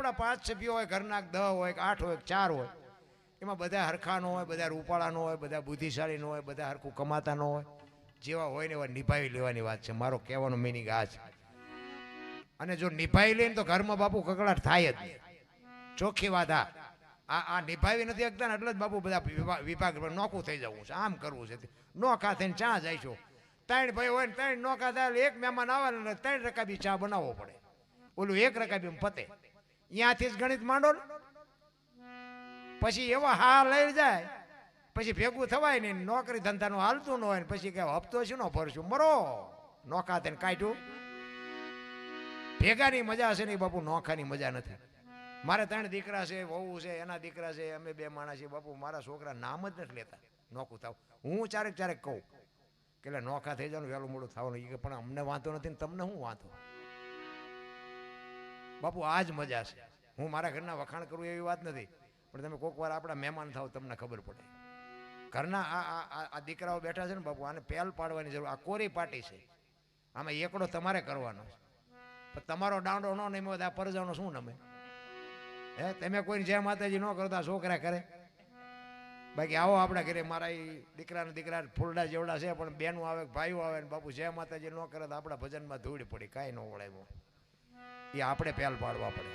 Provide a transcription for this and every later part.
આપણા 5 સભ્યો હોય, ઘરના 10 હોય, 8 હોય, 4 હોય, એમાં બધા હરખા ન હોય, બધા રૂપાળા ન હોય, બધા બુદ્ધિશાળી ન હોય, બધા હરખું કમાતા ન હોય. જેવા હોય ને એવા નિભાવી લેવાની વાત છે. મારો કહેવાનો મિનિંગ આ છે. અને જો નિભાવી લે ને તો ઘરમાં બાપુ કકડાટ થાય જ નહીં. ચોખ્ખી વાત. આ નિભાવી નથી શકતા ને એટલે જ બાપુ બધા વિભાગ નોખું થઈ જવું છે, આમ કરવું છે, નોખા થઈને ચા જાય છો. 3 ભાઈ હોય ને 3 નોખા થાય, એક મહેમાન આવે ને 3 રકાબી ચા બનાવવો પડે. ઓલું 1 રકાબી પતે. ત્યાંથી જ ગણિત માંડો ને પછી એવા હા લઈ જાય, પછી ભેગું થવાય ને નોકરી ધંધાનું હાલતું ન હોય ને પછી કે હપ્તો શું ન ભરશું, મરો નોખા થઈને કાઢ્યું. ભેગાની મજા છે ને બાપુ, નોખાની મજા નથી. મારે 3 દીકરા છે, વહુ છે, એના દીકરા છે, અમે 2 માણસ છીએ બાપુ. મારા છોકરા નામ જ નથી લેતા નોખું થાવ. હું ચારેક કહું કે નોખા થઈ જવાનું, વહેલું મોડું થવાનું. એ પણ અમને વાંધો નથી ને તમને શું વાંધો બાપુ? આ જ મજા છે. હું મારા ઘરના વખાણ કરું એવી વાત નથી, પણ તમે કોઈક વાર આપણા મહેમાન થાવ તમને ખબર પડે. ઘરના આ દીકરાઓ બેઠા છે ને બાપુ, આને પહેલ પાડવાની જરૂર. આ કોરી પાટી છે, આમાં એકડો તમારે કરવાનો છે. પણ તમારો દાંડો ન નમે આ પરજાનો શું નમે? હે, તમે કોઈને જય માતાજી ન કરતા છોકરા કરે. બાકી આવો આપણા ઘરે, મારા દીકરા ફૂલડા જેવડા છે, પણ બેનું આવે, ભાઈઓ આવે ને બાપુ જય માતાજી ન કરે તો આપણા ભજનમાં ધૂળ પડી, કાંઈ ન વળાવ્યો. એ આપણે પહેલ પાડવા પડે.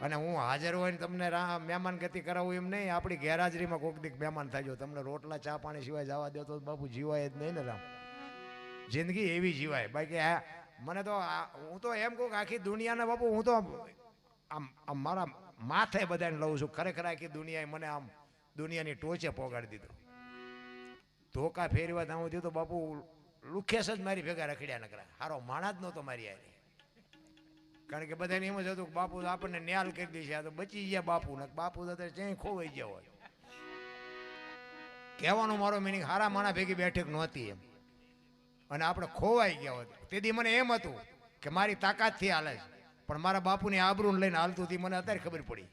અને હું હાજર હોય ને તમને મહેમાન ગતિ કરાવું એમ નહીં. આપણી ગેરહાજરીમાં કોઈક દીક મહેમાન થાય, તમને રોટલા ચા પાણી સિવાય જવા દો તો બાપુ જીવાય જ નહીં ને રામ. જિંદગી એવી જીવાય. બાકી મને તો હું તો એમ કહું કે આખી દુનિયાના બાપુ હું તો આમ મારા માથે બધાને લઉં છું. ખરેખર આખી દુનિયાએ મને આમ દુનિયાની ટોચે પોગાડી દીધો. ધોકા ફેરવા હું થયું તો બાપુ લુખેસ જ મારી ભેગા રખડ્યા નકરા. હારો માણા જ નહોતો મારી આવી. કારણ કે બધાને એમ જ હતું કે બાપુ આપણને ન્યાલ કરી દે છે, આ તો બચી ગયા બાપુ ને. બાપુ તો ક્યાંય ખોવાઈ ગયા હોય. કહેવાનો મારો મિનિંગ હારા માણા ભેગી બેઠક નહોતી એમ, અને આપણે ખોવાઈ ગયા હોત. તેથી મને એમ હતું કે મારી તાકાતથી હાલે છે, પણ મારા બાપુની આબરૂને લઈને હાલતું હતી. મને અત્યારે ખબર પડી,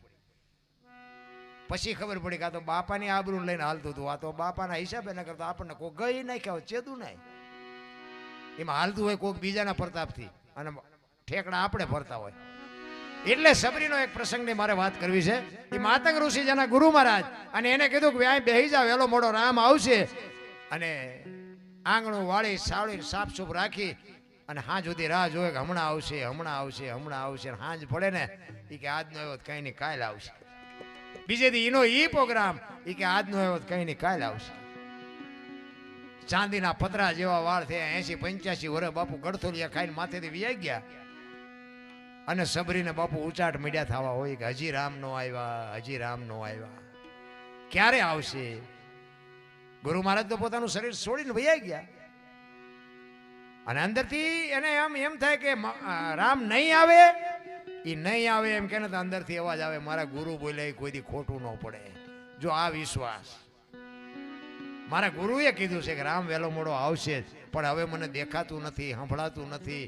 પછી ખબર પડી કે આ તો બાપાની આબરૂને લઈને હાલતું હતું. આ તો બાપાના હિસાબે ન કરતો આપણને કોઈ ગઈ નાખ્યા હોય, ચેદું નહીં. એમાં હાલતું હોય કોઈક બીજાના પ્રતાપથી, અને ઠેકડા આપણે ભરતા હોય. એટલે સબરીનો એક પ્રસંગની મારે વાત કરવી છે. એ માતંગ ઋષિ જેના ગુરુ મહારાજ, અને એને કીધું કે અહીં બેહી જાવ, વેલો મોડો રામ આવશે. અને આંગણું વાળી સાવળી સાફ સૂફ રાખી અને હાંજ સુધી રાહ જોવે કે હમણાં આવશે, હમણાં આવશે, હમણાં આવશે. હાંજ પડે ને એ કે આજનો આવ્યો કંઈ નહીં કાલ આવશે. બીજે દી એનો ઈ પ્રોગ્રામ, એ કે આજનો આવ્યો કંઈ નહીં કાલ આવશે. ચાંદીના પતરા જેવા વાળ થયા, 80-85 વર્ષ બાપુ ગળથોલિયા ખાઈને માથેથી વિયાઈ ગયા. અને સબરીને બાપુ ઉચાટ મીડિયા થવા હોય કે હજી રામ નો આવ્યા, હજી રામ નો આવ્યા, ક્યારે આવશે? ગુરુ મહારાજ તો પોતાનું શરીર છોડીને વૈયા ગયા. અને અંદરથી એને એમ થાય કે રામ નહીં આવે, એ નહીં આવે એમ કે તો અંદરથી અવાજ આવે, મારા ગુરુ બોલે કોઈ દી ખોટું ન પડે. જો આ વિશ્વાસ મારા ગુરુએ કીધું છે કે રામ વહેલો મોડો આવશે જ, પણ હવે મને દેખાતું નથી, સંભળાતું નથી.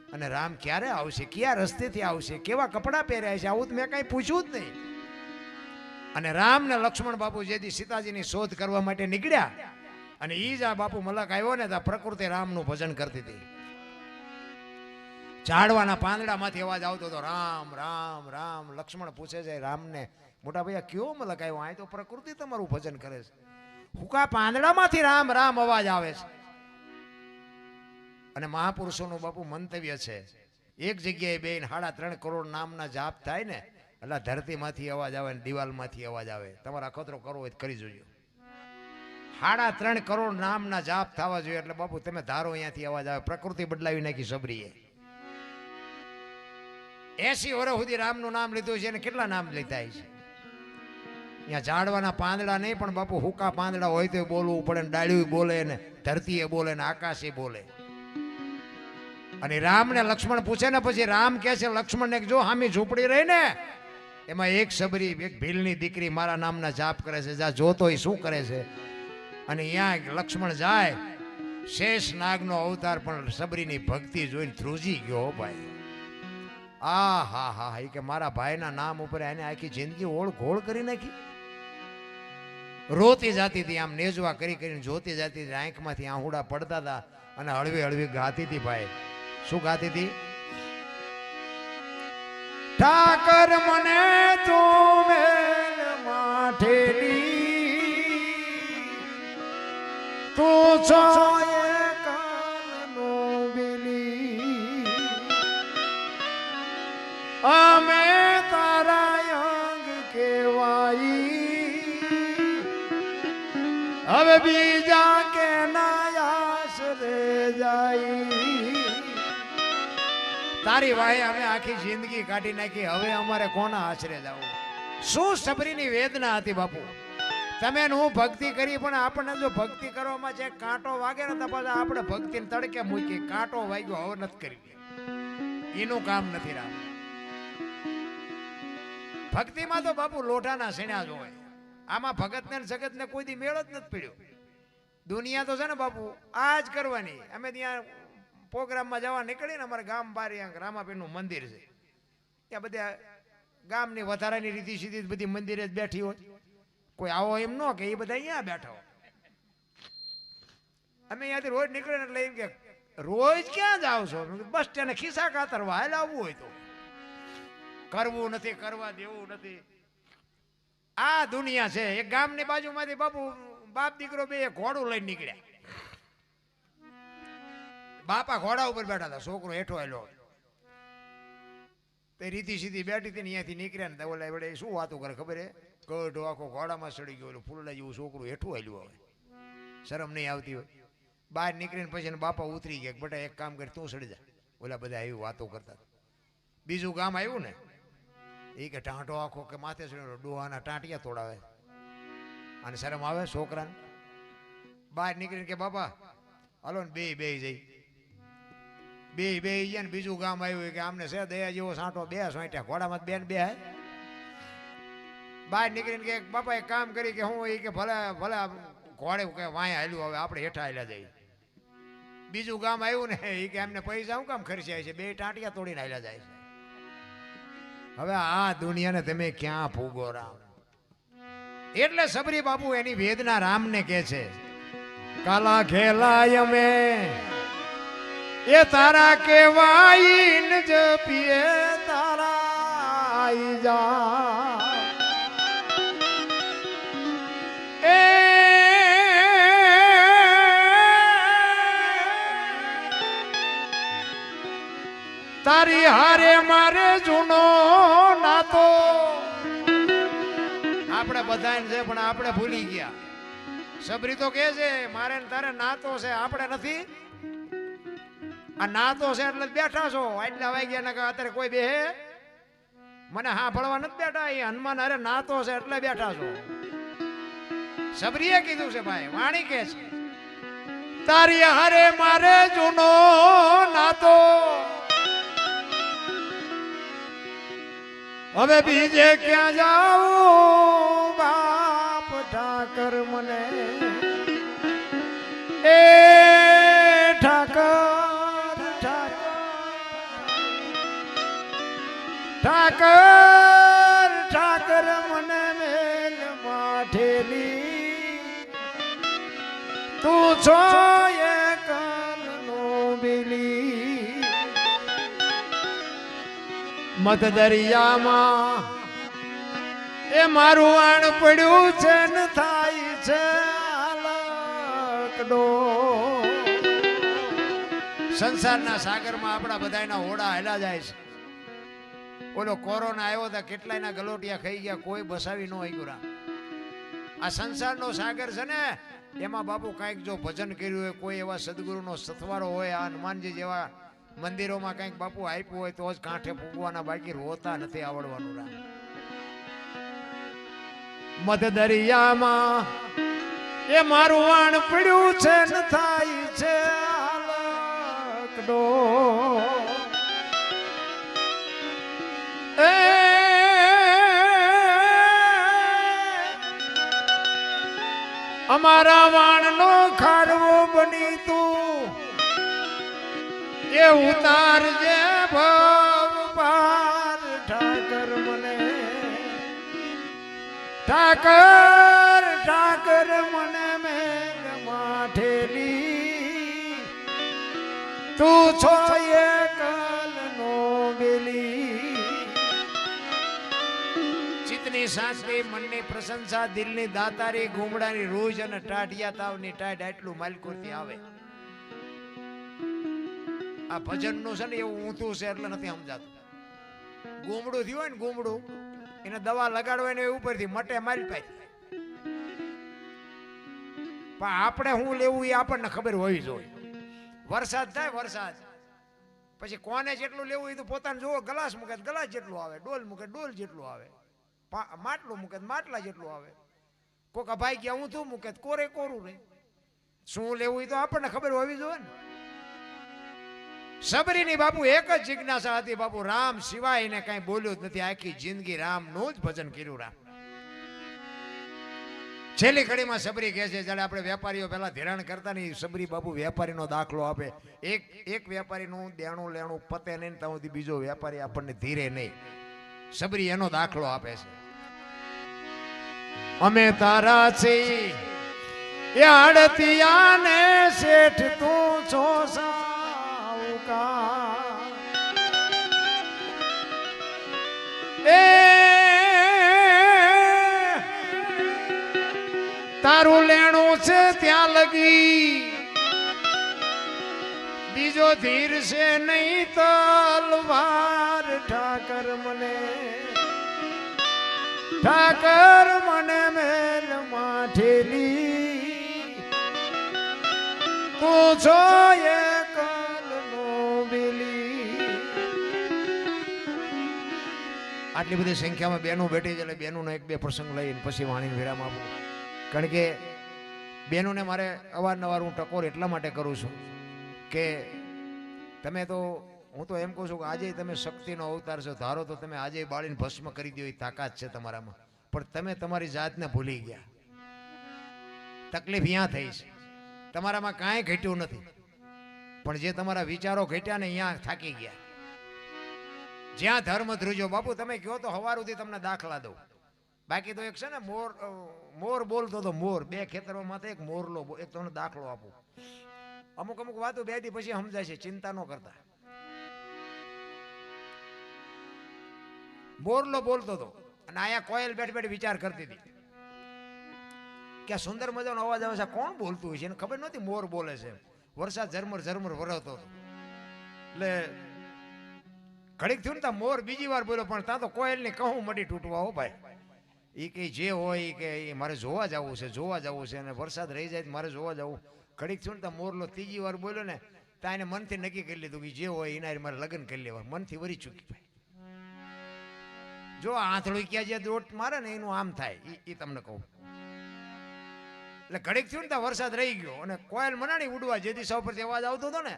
અને રામ ક્યારે આવશે, કયા રસ્તેથી આવશે, કેવા કપડાં પહેર્યા છે, આવું તો મેં કાંઈ પૂછ્યું જ નહીં. અને રામ ને લક્ષ્મણ બાપુ જેથી સીતાજીની શોધ કરવા માટે નીકળ્યા, અને ઈ જ આ બાપુ મલક આવ્યો ને તો પ્રકૃતિ રામનું ભજન કરતી હતી. ઝાડવાના પાંદડામાંથી અવાજ આવતો હતો, રામ રામ રામ. લક્ષ્મણ પૂછે છે રામને, મોટા ભૈયા કયો મલક આવ્યો? અહીં તો પ્રકૃતિ તમારું ભજન કરે છે, હુકા પાંદડામાંથી રામ રામ અવાજ આવે છે. અને મહાપુરુષોનું બાપુ મંતવ્ય છે, એક જગ્યાએ બેન 3.5 કરોડ નામના જાપ થાય ને એટલે ધરતીમાંથી અવાજ આવે ને દિવાલમાંથી અવાજ આવે. તમારે અખતરો કરવો હોય તો કરી જોજો. 3.5 કરોડ નામના જાપ થવા જોઈએ એટલે બાપુ તમે ધારો અહીંયાથી અવાજ આવે. પ્રકૃતિ બદલાવી નાખી સબરીએ. 80 વર્ષ સુધી રામનું નામ લીધું છે, અને કેટલા નામ લેતા છે. અહીંયા ઝાડવાના પાંદડા નહીં, પણ બાપુ હુકા પાંદડા હોય તો બોલવું પડે ને, ડાળ્યું બોલે ને, ધરતીએ બોલે ને, આકાશે બોલે. અને રામને લક્ષ્મણ પૂછે ને પછી રામ કહે છે લક્ષ્મણને, જો હામી ઝૂંપડી રહી ને એમાં એક સબરી, એક ભીલની દીકરી મારા નામના જાપ કરે છે, જા જોતો એ શું કરે છે. અને અહીંયા લક્ષ્મણ જાય, શેષ નાગનો અવતાર, પણ સબરીની ભક્તિ જોઈને ધ્રુજી ગયો ભાઈ. આ હા હા, એ કે મારા ભાઈના નામ ઉપર એને આખી જિંદગી ઓળ ઘોળ કરી નાખી. રોતી જાતી હતી, આમ નેજવા કરી કરીને જોતી જાતી હતી, આંખમાંથી આહુડા પડતા હતા, અને હળવી હળવી ગાતી હતી. ભાઈ શું ગાતી હતી? ઠાકર મને તું મેલ માઠેલી તું છો કાનનો બેલી અમે તારા અંગ કેવાઈ હવે બીજા કે ના આશરે જાય તારી વાહે અમે આખી જિંદગી કાઢી નાખી હવે અમારે કોના આશરે જવું શું સબરીની વેદના હતી બાપુ તમે હું ભક્તિ કરી પણ આપણને જો ભક્તિ કરવામાં જે કાંટો વાગે ને તો પાછા આપણે ભક્તિને તડકે મૂકી કાંટો વાગ્યો હવે નથી કરવી એનું કામ નથી રામ ભક્તિમાં તો બાપુ લોઢાના સીણ્યા જ હોય આમાં ભગતને જગતને કોઈ દી મેળ જ નથી પડ્યો દુનિયા તો છે ને બાપુ આ જ કરવાની અમે ત્યાં પ્રોગ્રામમાં જવા નીકળીને અમારા ગામ બાર રામાપીરનું મંદિર છે ત્યાં બધા ગામની વધારાની રીતિ સીધી બધી મંદિરે જ બેઠી હોય કોઈ આવો એમ ન કે એ બધા અહીંયા બેઠા હોય અમે અહીંયાથી રોજ નીકળીને એટલે એમ કે રોજ ક્યાં જાવ છો બસ સ્ટેન્ડ ખિસ્સા કાતરવા હાલ આવવું હોય તો કરવું નથી કરવા દેવું નથી આ દુનિયા છે એક ગામની બાજુમાંથી બાપુ બાપ દીકરો બે ઘોડું લઈને નીકળ્યા બાપા ઘોડા ઉપર બેઠા હતા છોકરો હેઠો આવેલો તે રીતિ સીધી બેઠી હતી ને અહીંયાથી નીકળ્યા ને ઓલા વડે શું વાતો કરે ખબર હે ગઢો આખો ઘોડામાં ચડી ગયો ફૂલડા જેવું છોકરું હેઠું આવેલું હવે શરમ નહીં આવતી હોય બહાર નીકળીને પછી બાપા ઉતરી ગયા બેટા એક કામ કરી તું ચડી જા ઓલા બધા એવી વાતો કરતા બીજું ગામ આવ્યું ને એ કે ટાંટો આખો કે માથે ચડ્યો ડોહાના ટાંટિયા તોડાવે અને શરમ આવે છોકરાને બહાર નીકળીને કે બાપા હાલો ને બે જઈ બે ગયા ને બીજું ગામ આવ્યું કે આમને છે દયા જેવો સાંટો બે સોંટ્યા ઘોડામાં બેન બે બહાર નીકળીને કે બાપા એક કામ કરી કે હું એ કે ભલે ભલે ઘોડે કે વાયા હાલ્યું હવે આપણે હેઠા હાલ્યા જઈએ બીજું ગામ આવ્યું ને એ કે એમને પૈસા શું કામ ખર્ચાય છે બે ટાંટિયા તોડીને હાલ્યા જાય છે હવે આ દુનિયાને તમે ક્યાં ફૂગો રામ એટલે સબરી બાપુ એની વેદના રામને કે છે કાલા ખેલાય અમે એ તારા કેવાય જ પીએ તારા જા એ તારી હારે મારે જૂનો નાતો આપણે બધાને છે પણ આપણે ભૂલી ગયા સબરી તો કે છે મારે તારે નાતો છે આપણે નથી આ નાતો છે એટલે બેઠા છો આટલા વાગ્યા ને અત્યારે કોઈ બેહે મને હા ભળવા નથી બેઠા એ હનુમાન અરે નાતો છે એટલે બેઠા છો સબરીએ કીધું છે ભાઈ વાણી કે છે તારી હારે મારે જૂનો નાતો હવે બીજે ક્યાં જાઉં બાપ ઠાકર મને એ ઠાકર ઠાકર ઠાકર મને મેલ માઠેલી તું છો એ કાનનો બેલી મત દરિયામાં એ મારું આણ પડ્યું છે ને થાય છે લકડો સંસારના સાગરમાં આપણા બધાના હોડા હેલા જાય છે ઓલો કોરોના આવ્યો હતા કેટલાયના ગલોટિયા ખાઈ ગયા કોઈ બસાવી ન આવ્યું આ સંસારનો સાગર છે ને એમાં બાપુ કાંઈક જો ભજન કર્યું હોય કોઈ એવા સદગુરુનો સથવારો હોય આ હનુમાનજી જેવા મંદિરોમાં કંઈક બાપુ આપ્યું હોય તો જ કાંઠે ફૂગવાના બાકી રોતા નથી આવડવાનું રામ મધ દરિયામાં એ મારું વાણ પડ્યું છે ને થાય છે લકડો એ અમારા વાણનો ખાડવો બની તું એ ઉતારજે ભવ પાર ઠાકર મને ઠાકર ઠાકર મને મેલ માઠેલી તું છો એ કાલનો બેલી ચિત્તની શાંતિ, મનની પ્રશંસા, દિલની દાતારી, ગુમડાની રૂજ અને ટાઢિયા તાવની ટાઢ આટલું માલકુરથી આવે. આ ભજનનું છે ને એવું ઊંધું છે એટલે નથી સમજાતું. ગુમડું થયું હોય ને ગુમડું, એને દવા લગાડવાની ઉપરથી મટે માલ પાય. પણ આપણે શું લેવું એ આપણને ખબર હોવી જોઈએ. વરસાદ થાય, વરસાદ પછી કોને જેટલું લેવું એ તો પોતાને જોવો. ગ્લાસ મૂકે ગ્લાસ જેટલું આવે, ડોલ મૂકે ડોલ જેટલું આવે, માટલું મૂકે માટલા જેટલું આવે. કોક ભાઈ ગયા ઊંધું મૂકે કોરે કોરું રહે. શું લેવું એ તો આપણને ખબર હોવી જોઈએ ને. સબરીની બાપુ એક જ જિજ્ઞાસા હતી, બાપુ રામ સિવાય એને કઈ બોલ્યું જ નથી. આખી જિંદગી રામનું જ ભજન કર્યું. રામ છેલ્લી ઘડીમાં સબરી કહે છે, જ્યારે આપણે વેપારીઓ પહેલા ધિરાણ કરતા ને, સબરી બાપુ વેપારીનો દાખલો આપે. એક વેપારીનું દેણું લેણું પતે નહીં ત્યાં સુધી બીજો વેપારી આપણને ધીરે નહીં. સબરી એનો દાખલો આપે છે. અમે તારા છીએ આડતિયાને શેઠ તું છો સાવકાર. તારું લેણું છે ત્યાં લગી બીજો ધીર છે નહીં તલવાર. ઠાકર મને મેલ માઠેલી તું છો એકલનો બેલી. આટલી બધી સંખ્યામાં બેનો બેઠી છે એટલે બેનોનો એક બે પ્રસંગ લઈને પછી વાણીને વિરામ આપું. કારણ કે બહેનોને મારે અવારનવાર હું ટકોર એટલા માટે કરું છું કે તમે તો, હું તો એમ કહું છું કે આજે તમે શક્તિનો અવતાર છો. ધારો તો તમે આજે બાળીને ભસ્મ કરી દો એ તાકાત છે તમારામાં, પણ તમે તમારી જાતને ભૂલી ગયા. તકલીફ અહીંયા થઈ છે. તમારામાં કાંઈ ઘટ્યું નથી, પણ જે તમારા વિચારો ઘટ્યા ને અહીંયા થાકી ગયા. જ્યાં ધર્મ ધ્રુજો બાપુ તમે કહો તો હવાર સુધી તમને દાખલા દઉં. બાકી તો એક છે ને મોર બોલતો હતો. મોર બે ખેતરોમાં એક મોરલો, એક તમને દાખલો આપું. અમુક અમુક વાતો બે દી પછી સમજાય છે, ચિંતા ન કરતા. મોરલો બોલતો હતો અને અહીંયા કોયલ બેઠ બેઠ વિચાર કરતી હતી કે આ સુંદર મજાનો અવાજ આવે છે, કોણ બોલતું હોય છે. એને ખબર નહોતી મોર બોલે છે. વરસાદ ઝરમર ઝરમર વરસતો હતો એટલે ઘડીક થયું ને ત્યાં મોર બીજી વાર બોલ્યો, પણ ત્યાં તો કોયલની કહું મડી તૂટવા. હો ભાઈ, એ કે જે હોય કે મારે જોવા જવું છે, જોવા જવું છે, અને વરસાદ રહી જાય મારે જોવા જવું. ઘડીક થયું ને ત્યાં મોરલો ત્રીજી વાર બોલ્યો ને ત્યાં એને મનથી નક્કી કરી લીધું કે જે હોય એના મારે લગ્ન કરી લેવા. મનથી વરી ચૂકી ભાઈ. જો આંથળું ક્યાં જે દોટ મારે ને એનું આમ થાય એ તમને કહું. એટલે ઘડીક થયું ને ત્યાં વરસાદ રહી ગયો અને કોયલ મનાણી ઉડવા. જે દિશા ઉપરથી અવાજ આવતો હતો ને,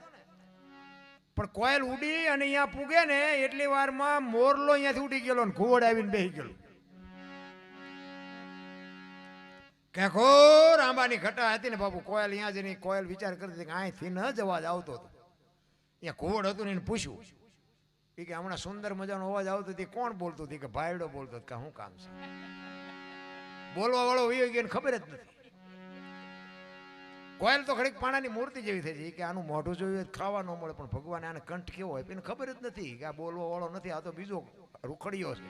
પણ કોયલ ઉડી અને અહીંયા પૂગે ને એટલી વારમાં મોરલો અહીંયાથી ઉડી ગયેલો ને ઘુવડ આવીને બેસી ગયેલો. કે ઘોર આંબાની ઘટા હતી ને બાપુ, કોયલ અહીંયા જઈને કોયલ વિચાર કરતી હતી કે અહીંથી ન જ અવાજ આવતો હતો. અહીંયા ઘોડ હતું ને એને પૂછ્યું એ કે હમણાં સુંદર મજાનો અવાજ આવતો હતી, કોણ બોલતું હતી? કે ભાઈડો બોલતો કે શું કામ છે? બોલવા વાળો વયો ગયો ખબર જ નથી. કોયલ તો ઘડીક પાણાની મૂર્તિ જેવી થઈ જાય કે આનું મોઢું જોયું ખાવા ન મળે, પણ ભગવાન આને કંઠ કેવો હોય એને ખબર જ નથી કે આ બોલવા વાળો નથી, આ તો બીજો રૂખડિયો છે.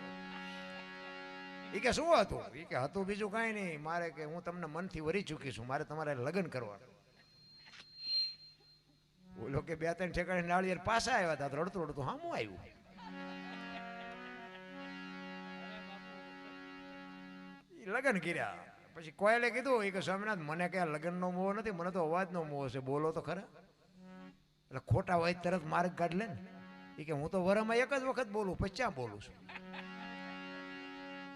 એ કે શું હતું? એ કે હતું બીજું કાંઈ નહીં, મારે કે હું તમને મનથી વરી ચૂકી છું, મારે તમારે લગ્ન કરવાનું. બોલો કે બે ત્રણ ઠેકાણે નાળિયેર પાછા આવ્યા હતા, રડતું રડતું હામું આવ્યું. લગ્ન કર્યા પછી કોયલે કીધું એ કે સ્વામિનાથ મને કે લગ્નનો મોહ નથી, મને તો અવાજનો મોહ છે, બોલો તો ખરા. એટલે ખોટા હોય તરત માર્ગ કાઢ લે ને. એ કે હું તો વરમાં એક જ વખત બોલું, પછી ક્યાં બોલું છું.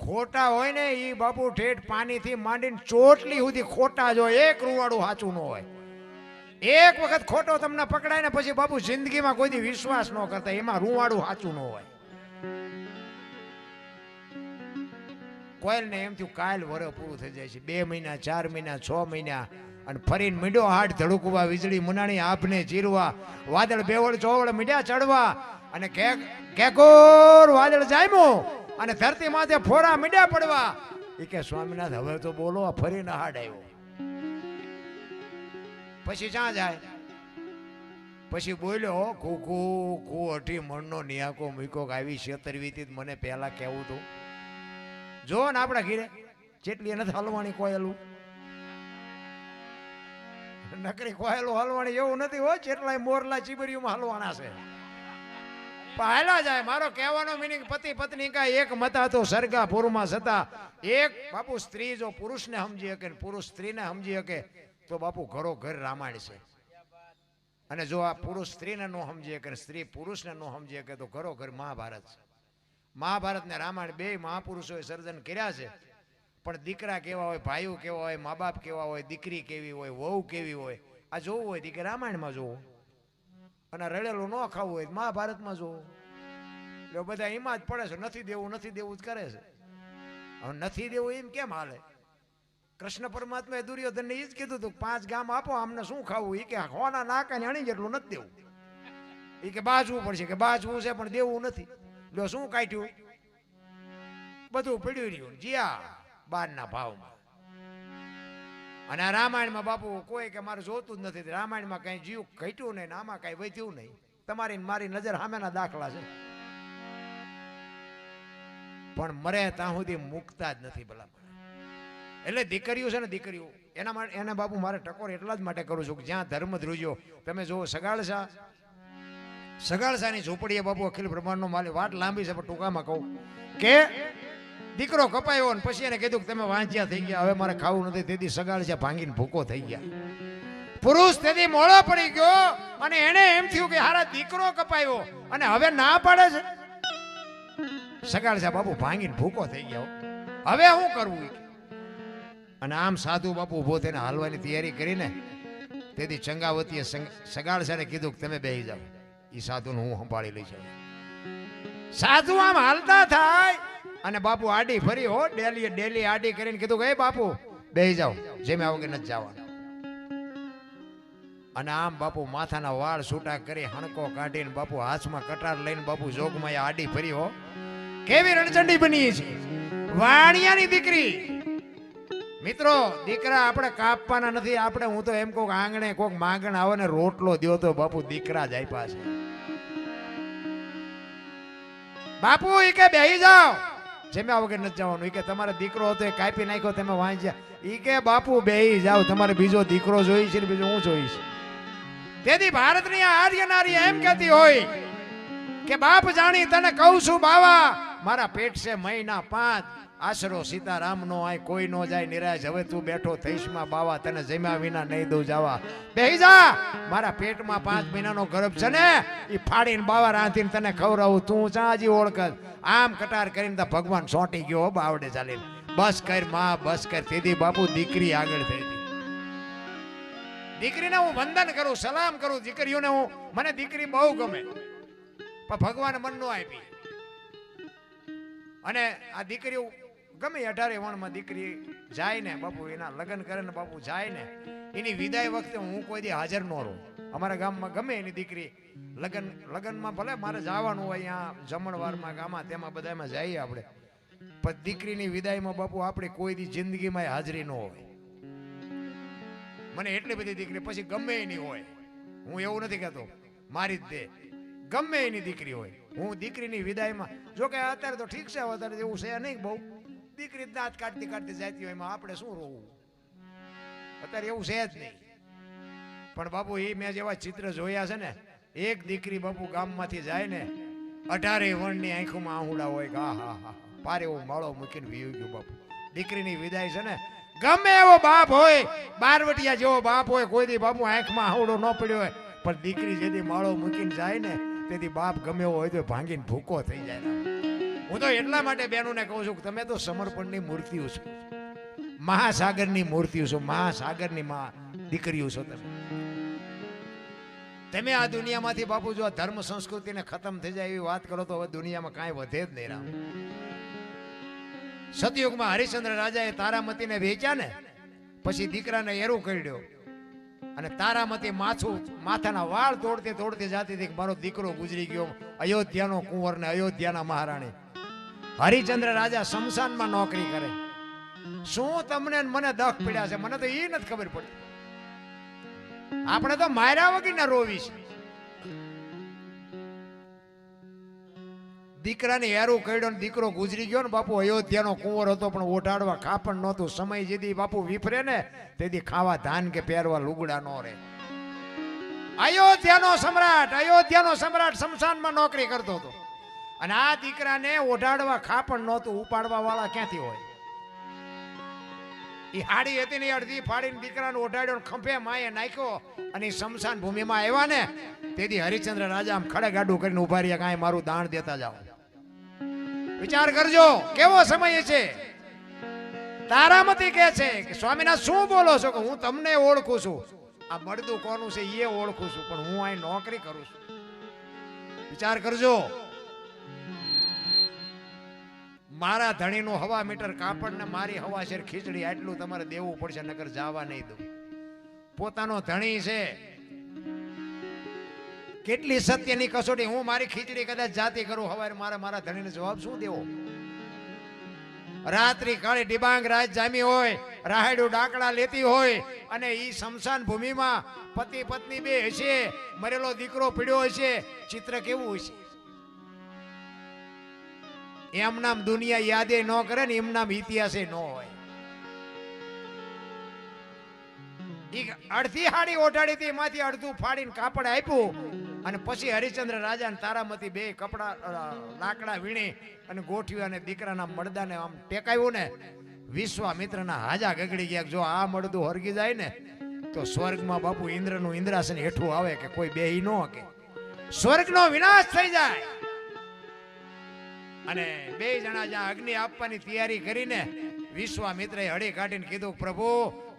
ખોટા હોય ને એ બાપુ ઠેઠ પાણીથી માંડીને ચોટલી સુધી ખોટા જ હોય, એક રૂવાડું સાચું ન હોય. એક વખત ખોટો તમને પકડાય ને પછી બાપુ જિંદગીમાં કોઈ વિશ્વાસ ન કરતા, એમાં રૂવાડું સાચું ન હોય. કોયલ ને એમ થયું કાલ વરસ પૂરું થઈ જાય છે, 2 મહિના 4 મહિના 6 મહિના, અને ફરીને મીંડો હાડ ધડકવા, વીજળી મુનાણી આભને ચીરવા, વાદળ બેવળ ચોવળ મીંડ્યા ચડવા, અને કેકોર વાદળ જામ્યો અને ધરતી માથે ફોરા મીંડ્યા પડવા. એ કે સ્વામિનાથ હવે તો બોલો, આ ફરીને હાડ આવ્યો. પછી ક્યાં જાય? પછી બોલ્યો કુકુ કુ 18 મણનો નિયાકો મૂકો આવી 76 મને પહેલા કેવું તું. જો ને આપણા ઘીરે જેટલી નથી હલવાણી કોયલું, નકરી કોયલું હલવાણી એવું નથી હોય, જેટલાય મોરલા ચીબરીઓમાં હલવાના છે. પહેલા જાય. મારો કહેવાનો મીનિંગ પતિ પત્ની કા એક મતા તો સરગા પુરમાં સતા. એક બાપુ સ્ત્રી જો પુરુષને સમજી શકે, પુરુષ સ્ત્રીને સમજી શકે તો બાપુ ઘરો ઘર રામાયણ છે. અને જો આ પુરુષ સ્ત્રીને ન સમજી શકે, સ્ત્રી પુરુષને ન સમજી શકે તો ઘરો ઘર મહાભારત છે. મહાભારત ને રામાયણ બે મહાપુરુષોએ સર્જન કર્યા છે. પણ દીકરા કેવા હોય, ભાઈઓ કેવા હોય, મા બાપ કેવા હોય, દીકરી કેવી હોય, વહુ કેવી હોય, આ જોવું હોય કે રામાયણમાં જોવું, અને રડેલું ન ખાવું હોય મહાભારતમાં જોવું. એટલે બધા એમાં જ પડે છે, નથી દેવું નથી દેવું જ કરે છે. હવે નથી દેવું એમ કેમ હાલે? કૃષ્ણ પરમાત્માએ દુર્યોધનને એ જ કીધું હતું, 5 ગામ આપો, આમને શું ખાવું? એ કે હોના નાકાને અણી જેટલું નથી દેવું. એ કે બાજવું પડશે, કે બાજવું છે પણ દેવું નથી. લો શું કાઢ્યું? બધું પડ્યું રહ્યું જ્યાં બારના ભાવમાં. અને આ રામાયણમાં બાપુ કોઈ કે મારે જોતું જ નથી. રામાયણમાં કઈ જીવ ઘટ્યું નહીં, આમાં કઈ વધ્યું નહીં. તમારી મારી નજર સામેના દાખલા છે. પણ મરે ત્યાં સુધી મુકતા જ નથી ભલા. એટલે દીકરીઓ છે ને, દીકરીઓ એના માટે એને બાપુ મારે ટકોર એટલા જ માટે કરું છું કે જ્યાં ધર્મ ધ્રુજ્યો. તમે જુઓ સગાળસા, સગાળસાની ઝૂંપડીએ બાપુ અખિલ બ્રહ્માંડનો માલિક. વાત લાંબી છે પણ ટૂંકામાં કહું કે દીકરો કપાયો ને પછી એને કીધું કે તમે વાંચ્યા થઈ ગયા, હવે મારે ખાવું નથી. તેથી સગાળસા ભાંગીને ભૂકો થઈ ગયા. પુરુષ તેથી મોળો પડી ગયો અને એને એમ થયું કે હારા દીકરો કપાયો અને હવે ના પાડે છે. સગાળસા બાપુ ભાંગીને ભૂકો થઈ ગયા. હવે શું કરવું? અને આમ સાધુ બાપુ ઉભો થઈને હાલવાની તૈયારી કરીને તેથી ચંગાવતીએ સગાળસાને કીધું કે તમે બેસી જાઓ, એ સાધુને હું સંભાળી લઈ જાઉં. સાધુ આમ હાલતા થાય અને બાપુ આડી ફરી હો, ડેલી આડી કરીને કીધું કે બાપુ બેસી જાઓ, જેમ આવો કે નથી જવાનું. અને આમ બાપુ માથાના વાળ છૂટા કરી હણકો કાઢીને બાપુ હાથમાં કટાર લઈને બાપુ જોગમાં આડી ફરી હો. કેવી રણચંડી બની છે વાણિયાની દીકરી. મિત્રો દીકરા આપણે કાપવાના નથી. આપણે હું તો એમ કહું આંગણે કોક માંગણ આવે ને રોટલો દ્યો તો બાપુ દીકરા જ આપ્યા છે. બાપુ એ કે બેહી જાઓ, જેમ્યા વગર નથી જવાનું. એ કે તમારો દીકરો હતો એ કાપી નાખ્યો, તમે વાંચ્યા. એ કે બાપુ બેહી જાઓ, તમારે બીજો દીકરો જોઈ છે ને બીજું હું જોઈશ. તેથી ભારતની આર્ય નારી એમ કહેતી હોય કે બાપ જાણી તને કહું છું બાવા, મારા પેટ છે મહિના 5, આશરો સીતારામ નો આય કોઈ નો જાય નિરાશ. હવે તું બેઠો થઈશ માં બાવા, તને જમ્યા વિના નહીં દઉં જવા. બેહી જા, મારા પેટમાં 5 મહિનાનો ગર્ભ છે ને, એ ફાડીને બાવા રાંધીને તને ખવડાવું. તું ચાજી ઓળખ. આમ કટાર કરીને તો ભગવાન સોંટી ગયો બાવડે ચાલીને. બસ કર માં, બસ કર. તેથી બાપુ દીકરી આગળ થઈ હતી. દીકરીને હું વંદન કરું, સલામ કરું. દીકરીઓને હું, મને દીકરી બહુ ગમે પણ ભગવાન મન નો આપી. અને આ દીકરીઓ ગમે 18 વણમાં દીકરી જાય ને બાપુ, એના લગ્ન કરે ને બાપુ જાય ને, એની વિદાય વખતે હું કોઈ દી હાજર ન રહું. અમારા ગામમાં ગમે એની દીકરી લગ્નમાં ભલે મારે જવાનું હોય, અહીંયા જમણવારમાં ગામમાં તેમાં બધામાં જઈએ આપણે, પણ દીકરીની વિદાયમાં બાપુ આપણે કોઈ દી જિંદગીમાં હાજરી ન હોય. મને એટલી બધી દીકરી પછી ગમે એની હોય, હું એવું નથી કહેતો મારી જ દે, ગમે એની દીકરી હોય, હું દીકરીની વિદાયમાં, જો કે અત્યારે તો ઠીક છે, અત્યારે એવું છે નહીં બહુ, દીકરી દાંત કાઢતી કાઢતી જતી હોય, એમાં આપણે શું રોવું, અત્યારે એવું છે જ નહીં. પણ બાપુ એ મેં જેવા ચિત્ર જોયા છે ને, એક દીકરી બાપુ ગામમાંથી જાય ને, 18 વણની આંખોમાં આહુડા હોય કે હા હા હા, પારે એવો માળો મૂકીને વીયું ગયું બાપુ. દીકરીની વિદાય છે ને, ગમે એવો બાપ હોય, બારવટિયા જેવો બાપ હોય, કોઈ દી બાપુ આંખમાં આહુડો ન પડ્યો હોય, પણ દીકરી જેથી માળો મૂકીને જાય ને, તેથી બાપ ગમે એવો હોય તો ભાંગીને ભૂકો થઈ જાય. હું તો એટલા માટે બહેનોને કહું છું કે તમે તો સમર્પણની મૂર્તિઓ છો, મહાસાગરની મૂર્તિઓ છો, મહાસાગરની દીકરીઓ છો. તમે આ દુનિયામાંથી બાપુ જો ધર્મ સંસ્કૃતિને ખતમ થઈ જાય એવી વાત કરો તો હવે દુનિયામાં કાંઈ વધે જ નહીં. રામ સતયુગમાં હરિશ્ચંદ્ર રાજાએ તારામતીને વેચ્યા ને, પછી દીકરાને એરું કર્યો અને તારામતી માથાના વાળ તોડતી તોડતી જાતી હતી કે મારો દીકરો ગુજરી ગયો, અયોધ્યાનો કુંવર ને અયોધ્યાના મહારાણી. હરિશ્ચંદ્ર રાજા શમશાનમાં નોકરી કરે. શું તમને મને દખ પડ્યા છે, મને તો એ નથી ખબર પડતી. આપણે તો માર્યા વગરના રોવી છે. દીકરાને હેરું કર્યો ને દીકરો ગુજરી ગયો ને બાપુ અયોધ્યાનો કુંવર હતો પણ ઓઢાડવા ખાપણ નહોતું. સમય જેથી બાપુ વિફરે ને તેથી ખાવા ધાન કે પહેરવા લુગડા નો રહે. અયોધ્યાનો સમ્રાટ શમશાનમાં નોકરી કરતો હતો અને આ દીકરાને ઓઢાડવા ખાપણ નહોતું. ઉપાડવા વાળા ક્યાંથી હોય? એ હાડી હતી ને અડધી ફાડીને દીકરાને ઓઢાડ્યો ખંભે માએ નાખ્યો અને શમશાન ભૂમિમાં આવ્યા ને તેથી હરિશ્ચંદ્ર રાજા આમ ખડે ગાડું કરીને ઉભા રહ્યા, કાંઈ મારું દાણ દેતા જાઓ. વિચાર કરજો કેવો સમય છે. તારામતી કે છે કે સ્વામીના શું બોલો છો? કે હું તમને ઓળખું છું. આ મળદું કોનું છે એ ઓળખું છું પણ હું અહીં નોકરી કરું છું. વિચાર કરજો. મારા ધણીનું હવા મીટર કાપડ ને મારી હવા શેર ખીચડી આટલું તમારે દેવું પડશે, નકર જવા નહીં દઉં. પોતાનો ધણી છે. કેટલી સત્યની કસોટી. હું મારી ખીચડી કદાચ જાતી કરું હવારે મારે મારા ધણીને જવાબ શું દેવો? રાત્રિ કાળી ડિબાંગ રાત જામી હોય, રાહેડું ડાકડા લેતી હોય અને ઈ શમશાન ભૂમિમાં પતિ પત્ની બે હશે, મરેલો દીકરો પીડ્યો હશે. ચિત્ર કેવું હશે? એમ નામ દુનિયા યાદે ન કરે ને એમ નામ ઇતિહાસે ન હોય. અડધી હાડી ઓઢાડી હતી, એમાંથી અડધું ફાડીને કાપડ આપ્યું અને પછી હરિશ્ચંદ્ર રાજા ને તારામતી બે કપડા લાકડા વીણી અને ગોઠવ્યું અને દીકરાના મળદાને આમ ટેકાવ્યું ને વિશ્વામિત્રના હાજા ગગડી ગયા. જો આ મળદું હરગી જાય ને તો સ્વર્ગમાં બાપુ ઇન્દ્રનું ઇન્દ્રાસન હેઠું આવે કે કોઈ બેહી ન કે સ્વર્ગનો વિનાશ થઈ જાય. અને બે જણા જ્યાં અગ્નિ આપવાની તૈયારી કરીને વિશ્વામિત્રએ હળી કાઢીને કીધું, પ્રભુ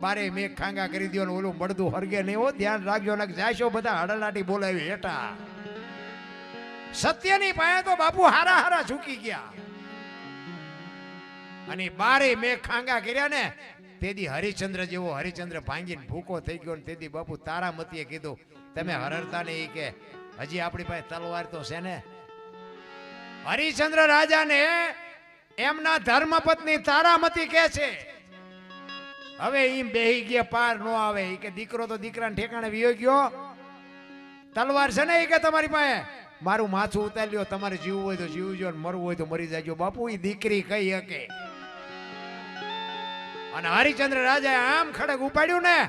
બારે મેઘ ખાંગા કરી દો ને ઓલું મળદું હરગે નહીં હો, ધ્યાન રાખજો ને જાશો બધા હડલાટી બોલાવી હેઠા. સત્યની પાસે તો બાપુ હારા હારા ઝૂકી ગયા અને બારે મેઘ ખાંગા કર્યા ને તેથી હરિશ્ચંદ્ર જેવો હરિશ્ચંદ્ર ભાંગીને ભૂકો થઈ ગયો ને તેથી બાપુ તારામતીએ કીધું, તમે હરરતા નહીં કે હજી આપણી પાસે તલવાર તો છે ને. હરિશ્ચંદ્ર રાજાને એમના ધર્મપત્ની તારામતી કે છે, હવે એમ બેહી ગયા પાર નો આવે. ઈ કે દીકરો તો દીકરાને ઠેકાણે વિયો ગયો, તલવાર છે ને ઈ કે તમારી પાસે, મારું માથું ઉતારી લ્યો, તમારે જીવવું હોય તો જીવજો ને મરવું હોય તો મરી જાજો. બાપુ ઈ દીકરી કઈ હકે? અને હરિશ્ચંદ્ર રાજાએ આમ ખડક ઉપાડ્યું ને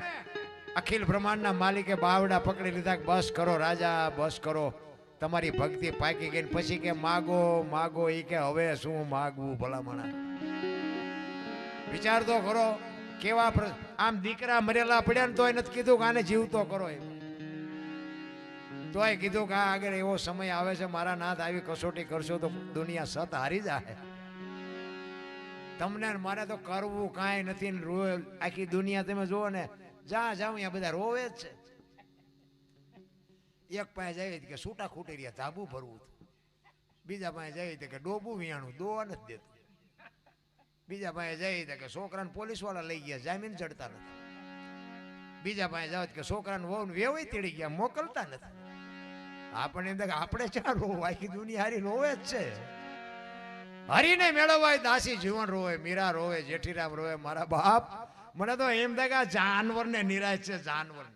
અખિલ બ્રહ્માંડના માલિકે બાવડા પકડી લીધા. બસ કરો રાજા, બસ કરો, તમારી ભક્તિ પાકી ગઈ. પછી કે માગો માગો. ઈ કે હવે શું માગવું ભલામણા? વિચાર તો કરો કેવા આમ દીકરા મરેલા પડ્યા ને તોય નથી કીધું કે આને જીવતો કરો, તોય કીધું કે આ આગળ એવો સમય આવે છે મારા નાથ, આવી કસોટી કરશો તો દુનિયા સત હારી જાય. તમને મારે તો કરવું કાંઈ નથી ને રોવે આખી દુનિયા. તમે જુઓ ને જ્યાં જાઉં ત્યાં બધા રોવે જ છે. એક પાસે જાય કે છૂટા ખૂટી રહ્યા ધાબુ ભરવું, બીજા પાસે જાય કે ડોબું વિયાણું દોવા નથી દેતું, બીજા પાસે જાય કે છોકરાને પોલીસ વાળા લઈ ગયા જામીન ચડતા નથી, બીજા પાસે જાવ કે છોકરાને વહુ વેવાય તેડી ગયા મોકલતા નથી. આપણે એમ આપણે ચાર રોવ, આખી દુનિયા હારી રોવે જ છે. હરીને મેળવાય દાસી જીવન રોવે, મીરા રોવે, જેઠીરામ રોવે. મારા બાપ મને તો એમ થાય કે આ જાનવરને નિરાશ છે, જાનવરને.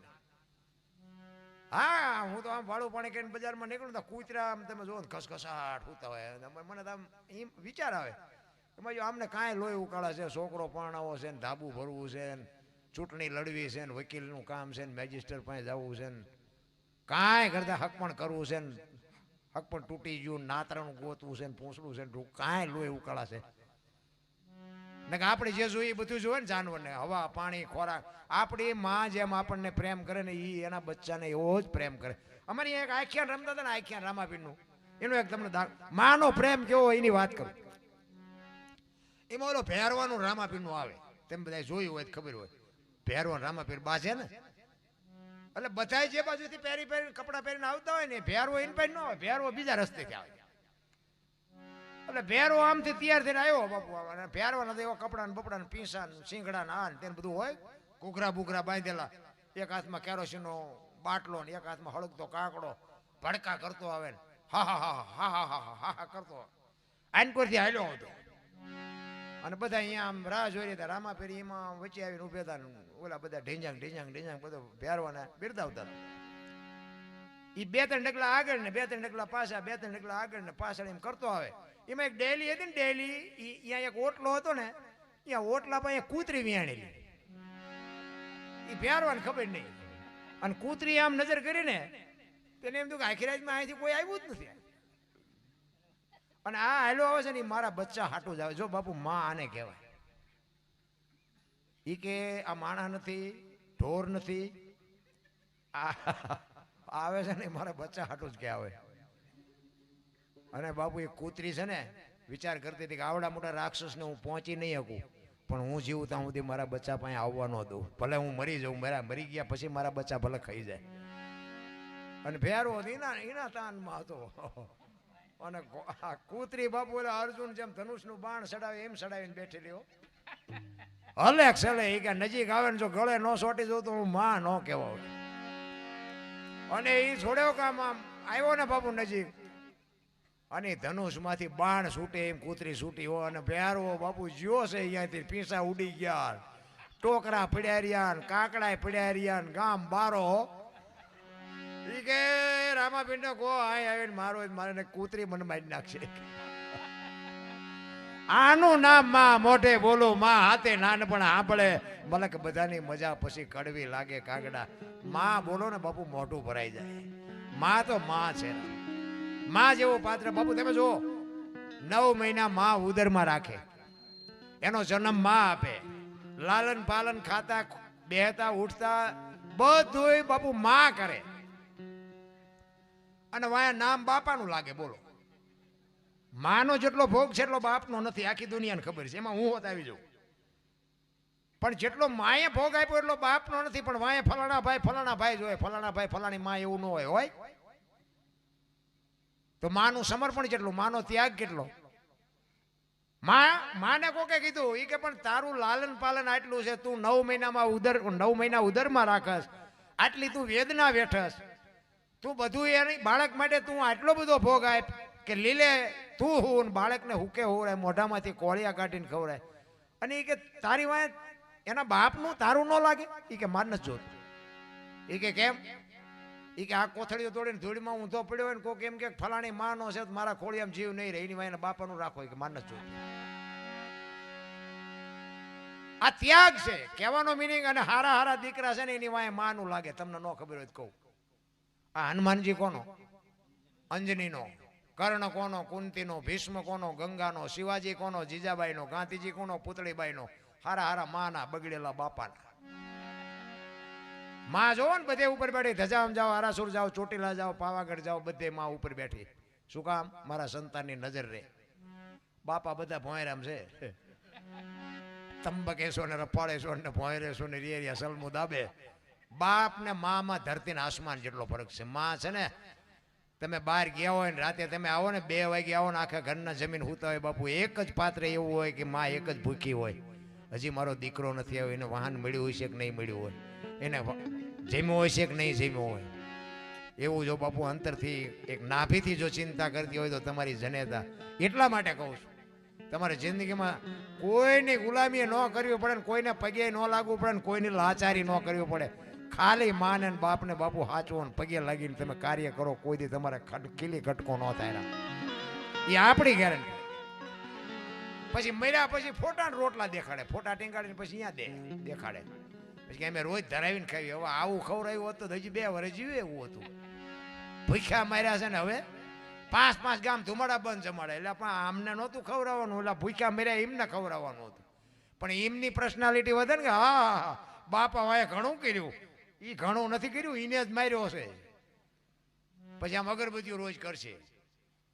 હા, હું તો આમ ભાડું પાણી કરીને બજારમાં નીકળું તો કૂતરા આમ તમે જોવો ઘસઘસાટ હોતા હોય, મને તો આમ એમ વિચાર આવે એમાં જો આમને કાંઈ લોહી ઉકાળા છે, છોકરો પરણાવો છે ને ધાબુ ભરવું છે ને ચૂંટણી લડવી છે ને વકીલનું કામ છે ને મેજિસ્ટર પાસે જવું છે ને કાંઈ કરતા હક પણ કરવું છે ને હક પણ તૂટી ગયું, નાતરાનું ગોતવું છે ને પૂંછડું છે ને કાંઈ લોહી ઉકાળા છે ને કે આપણે જે જોઈએ બધું જોવે ને જાનવરને, હવા પાણી ખોરાક. આપણી માં જેમ આપણને પ્રેમ કરે ને એ એના બચ્ચાને એવો જ પ્રેમ કરે. અમારી એક આખ્યાન રમતા હતા ને, આખ્યાન રામાપીરનું, એનું એક તમને માનો પ્રેમ કેવો એની વાત કરું. એમાં ઓલો ભેરવાનું રામાપીરનું આવે, તેમ બધા જોયું હોય ખબર હોય. ભેરવાનું રામાપીર બા છે ને એટલે બધા જે બાજુથી પહેરી કપડા પહેરીને આવતા હોય ને ભેરવો એને પહેરી ન આવે, ભેરવો બીજા રસ્તેથી આવે. એટલે ભેરવો આમથી તૈયાર થઈને આવ્યો બાપુ, ભેરવા નથી એવા કપડા ને બપડા ને પીસા ને સિંગડા ને આ તેને બધું હોય, ઘૂઘરા બુઘરા બાંધેલા, એક હાથમાં કેરોસીનનો બાટલો ને એક હાથમાં હળગતો કાકડો, ભડકા કરતો આવે ને હા હા હા હા હા હા હા હા કરતો આનકોરથી હાલ્યો હતો. અને બધા અહીંયા આમ રાહ જોઈ રહ્યા. રામાપીર એમાં વચ્ચે આવીને ઉભા હતા, ઓલા બધા ઢીંજાંગ ઢીંજાંગ ઢીંજાંગ બધો ભેરવાના બિરદાવતા. એ 2-3 ડગલા આગળ ને 2-3 ડગલા પાછા, 2-3 ડગલા આગળ ને પાછળ એમ કરતો આવે. એમાં એક ડેલી હતી ને, ડેલી અહીંયા એક ઓટલો હતો ને, ત્યાં ઓટલા પર કૂતરી વિયાણેલી. એ પ્યારવાને ખબર નહીં, અને કૂતરી આમ નજર કરીને તેને એમ થયું કે આખી રાતમાં અહીંથી કોઈ આવ્યું જ નથી, અને આ હાલો આવે છે ને એ મારા બચ્ચા હાટું જ આવે. જો બાપુ, માં આને કહેવાય. એ કે આ માણા નથી, ઢોર નથી, આ આવે છે ને મારા બચ્ચા હાટું જ કે આવે. અને બાપુ, એ કૂતરી છે ને વિચાર કરતી હતી કે આવડા મોટા રાક્ષસને હું પહોંચી નહીં શકું, પણ હું જીવું ત્યાં સુધી મારા બચ્ચા પાસે આવવા ન દઉં. ભલે હું મરી જાઉં, મરી ગયા પછી મારા બચ્ચા ભલે ખાઈ જાય. અને ભેરો એના તાનમાં હતો. અને આ કૂતરી બાપુ એટલે અર્જુન જેમ ધનુષનું બાણ ચડાવે એમ ચડાવીને બેઠેલી હો. હલે છેલ્લે એ કે નજીક આવે ને જો ગળે ન સોટી જવું તો હું માં ન કહેવા. અને એ છોડ્યો કામ આમ આવ્યો ને બાપુ નજીક, અને ધનુષમાંથી બાણ છૂટે એમ કૂતરી છૂટી હો. અને પ્યારો બાપુ જ્યો છે અહીંયાથી પીસા ઉડી ગયા, ટોકરા પડ્યા રહ્યા, કાકડા પડ્યા રહ્યા, ગામ બારો. ઈ કે રામાપીંડો કો અહીં આવીને મારો મારે કૂતરી મને મારી નાખશે. આનું નામ માં મોઢે બોલું, માં હાથે નાનપણ સાંભળે, મલક બધાની મજા પછી કડવી લાગે કાગડા. માં બોલો ને બાપુ, મોઢું ભરાઈ જાય. માં તો માં છે. માં જેવો પાત્ર બાપુ તમે જુઓ, 9 મહિના માં ઉદરમાં રાખે, એનો જન્મ માં આપે, લાલન પાલન, ખાતા બેહતા ઉઠતા બધું બાપુ માં કરે. અને વાયા નામ બાપાનું લાગે. બોલો, માનો જેટલો ભોગ છે એટલો બાપનો નથી, આખી દુનિયાને ખબર છે. એમાં હું હોત આવી જાઉં, પણ જેટલો માએ ભોગ આપ્યો એટલો બાપનો નથી. પણ વાય ફલાણા ભાઈ જોય, ફલાણા ભાઈ ફલાણી માં, એવું ન હોય. તો માનું સમર્પણ કેટલું, માનો ત્યાગ કેટલો. માને કોકે કીધું ઈ કે પણ તારું લાલન પાલન આટલું છે, તું 9 મહિના ઉદરમાં રાખસ, આટલી તું વેદના વેઠસ, તું બધું એની બાળક માટે તું આટલો બધો ભોગ આપ કે લીલે તું હું બાળકને હુકે હોવડાય, મોઢામાંથી કોળિયા કાઢીને ખવડાય. અને એ કે તારી વાય એના બાપનું તારું ન લાગે? એ કે માર નથી જોતું. એ કે કેમ? એ કે આ કોથળીઓ તોડીને ધૂળમાં ઊંધો પડ્યો હોય ને કોક એમ કે ફલાણી માનો છે તો મારા ખોળિયામાં જીવ નહીં રહે, એની વાય બાપાનું રાખો. કે માર નથી જોતું. આ ત્યાગ છે કહેવાનો મિનિંગ. અને હારા હારા દીકરા છે ને એની વાય માનું લાગે. તમને ન ખબર હોય તો કહું, આ હનુમાનજી કોનો? અંજનીનો. કર્ણ કોનો? કુંતીનો. ભીષ્મ કોનો? ગંગાનો. શિવાજી કોનો? જીજાબાઈનો. ગાંધીજી કોનો? પુતળીબાઈનો. હારા હારા માના બગડેલા બાપાના. માં જોવો ને બધે ઉપર બેઠી, ધજામ જાઓ, આરાસુર જાઓ, ચોટીલા જાઓ, પાવાગઢ જાઓ, બધે માં ઉપર બેઠી. શું કામ? મારા સંતાનની નજર રે. બાપા બધા ભોંયરામ છે, તંબકેશો ને રપાળેશો ને ભોંયરેશો ને રેરિયા સલમુ દાબે. બાપ ને માં ધરતી ને આસમાન જેટલો ફરક છે. માં છે ને, તમે બહાર ગયા હોય ને રાતે તમે આવો ને 2 વાગે આવો ને આખા ઘરના જમીન હુતા હોય બાપુ, એક જ પાત્ર એવું હોય કે માં એક જ ભૂખી હોય. હજી મારો દીકરો નથી આવ્યો, એને વાહન મળ્યું હોય છે કે નહીં મળ્યું હોય, એને જમ્યો હોય છે કે નહીં જમ્યો હોય. એવું જો બાપુ અંતરથી એક નાભીથી જો ચિંતા કરતી હોય તો તમારી જનેતા. એટલા માટે કહું છું, તમારે જિંદગીમાં કોઈની ગુલામી ન કરવી પડે ને કોઈને પગે ન લાગવું પડે ને કોઈની લાચારી ન કરવી પડે. ખાલી માને ને બાપને બાપુ હાચવો ને પગે લાગીને તમે કાર્ય કરો, કોઈ દી તમારે ખીલી ખટકો ન થાય. એ આપણી ગેરંટી. પછી મર્યા પછી ફોટા રોટલા દેખાડે, ફોટા ટીંગાડીને પછી અહીંયા દેખાડે. પછી અમે રોજ ધરાવીને ખાવી. હવે આવું ખવડાવ્યું હોત તો હજી 2 વર્ષ જીવે એવું હતું. ભૂખ્યા માર્યા છે ને હવે 5 ગામ ધુમાડા બંધ જમાડે. એટલે પણ આમને નહોતું ખવડાવવાનું, એટલે ભૂખ્યા મર્યા એમને ખવડાવવાનું હતું. પણ એમની પર્સનાલિટી વધે ને કે હા બાપા વાએ ઘણું કર્યું. એ ઘણું નથી કર્યું, એને જ માર્યો છે. પછી આમ અગરબત્તીઓ રોજ કરશે.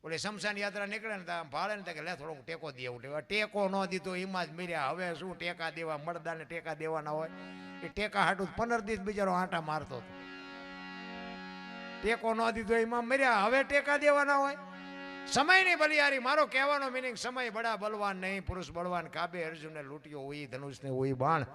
ઓલે શમશાન યાત્રા નીકળે ને આમ ભાળે ને કે લે થોડોક ટેકો દે. એવું ટેકો ન દીધો એમાં જ મર્યા. હવે શું ટેકા દેવા? મળદાને ટેકા દેવાના હોય. એ ટેકા હાટું 15 દિવસ બિચારો આંટા મારતો હતો. ટેકો ન દીધો એમાં મર્યા. હવે ટેકા દેવાના હોય? સમય ની બલિયારી. મારો કહેવાનો મિનિંગ સમય બડા બલવાન નહીં, પુરુષ બળવાન. કાબે અર્જુનને લૂંટ્યો હોય ધનુષને હોય બાણ.